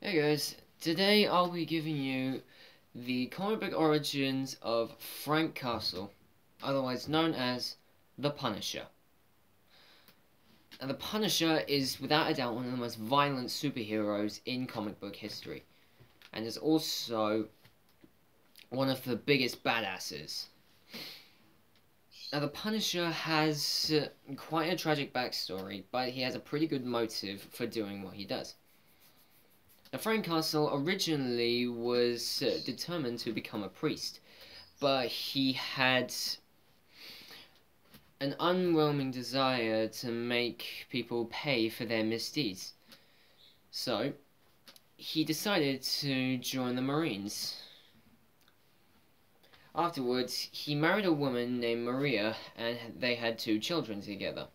Hey guys, today I'll be giving you the comic book origins of Frank Castle, otherwise known as the Punisher. And the Punisher is without a doubt one of the most violent superheroes in comic book history, and is also one of the biggest badasses. Now the Punisher has quite a tragic backstory, but he has a pretty good motive for doing what he does. Now, Frank Castle originally was determined to become a priest, but he had an unwhelming desire to make people pay for their misdeeds. So, he decided to join the Marines. Afterwards, he married a woman named Maria, and they had 2 children together.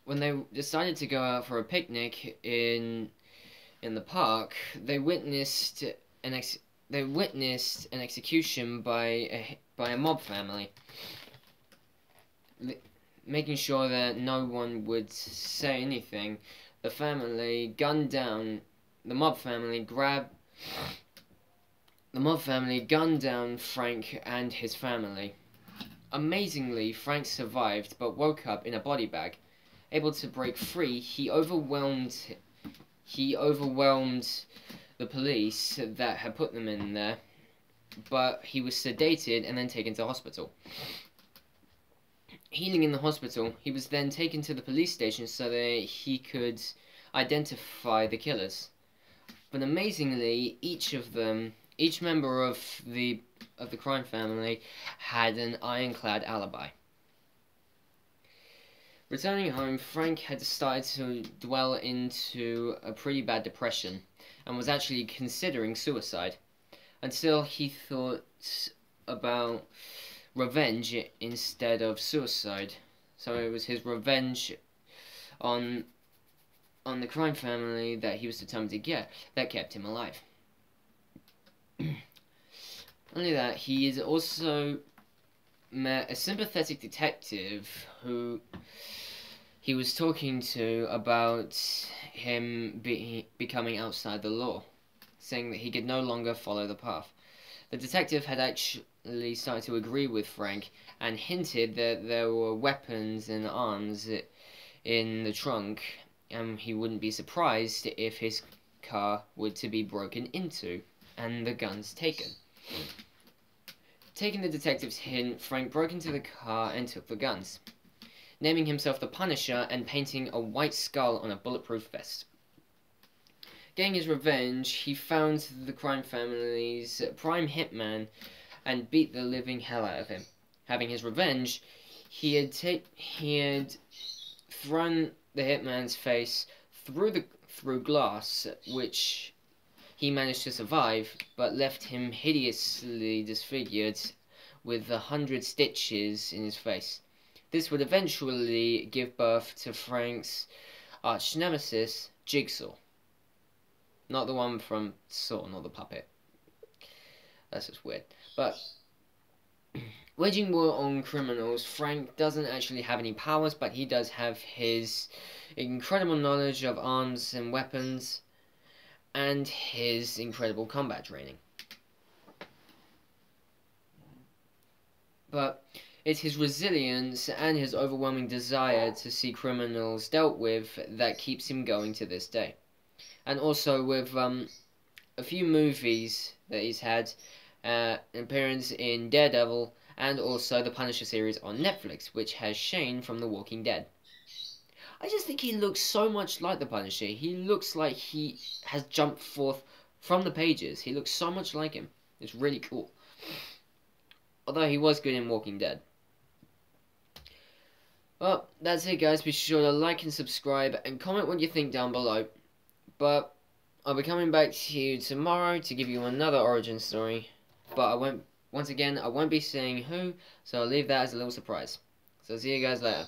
When they decided to go out for a picnic in the park, they witnessed an execution by a mob family. Making sure that no one would say anything, the mob family gunned down Frank and his family. Amazingly, Frank survived but woke up in a body bag. Able to break free, he overwhelmed the police that had put them in there, but he was sedated and then taken to hospital. Healing in the hospital, he was then taken to the police station so that he could identify the killers. But amazingly, each member of the crime family had an ironclad alibi. Returning home, Frank had started to dwell into a pretty bad depression and was actually considering suicide, until he thought about revenge instead of suicide. So it was his revenge on the crime family that he was determined to get that kept him alive. Only that, he has also met a sympathetic detective who he was talking to about him becoming outside the law, saying that he could no longer follow the path. The detective had actually started to agree with Frank and hinted that there were weapons and arms in the trunk, and he wouldn't be surprised if his car were to be broken into and the guns taken. Taking the detective's hint, Frank broke into the car and took the guns, naming himself the Punisher and painting a white skull on a bulletproof vest. Getting his revenge, he found the crime family's prime hitman and beat the living hell out of him. Having his revenge, he had thrown the hitman's face through glass, which he managed to survive, but left him hideously disfigured with 100 stitches in his face. This would eventually give birth to Frank's arch nemesis, Jigsaw. Not the one from Saw, not the puppet. That's just weird. But waging war on criminals, Frank doesn't actually have any powers, but he does have his incredible knowledge of arms and weapons, and his incredible combat training. But it's his resilience and his overwhelming desire to see criminals dealt with that keeps him going to this day. And also with a few movies that he's had, an appearance in Daredevil, and also the Punisher series on Netflix, which has Shane from The Walking Dead. I just think he looks so much like the Punisher. He looks like he has jumped forth from the pages. He looks so much like him. It's really cool. Although he was good in Walking Dead. Well, that's it guys. Be sure to like and subscribe and comment what you think down below. But I'll be coming back to you tomorrow to give you another origin story. But I won't be saying who, so I'll leave that as a little surprise. So see you guys later.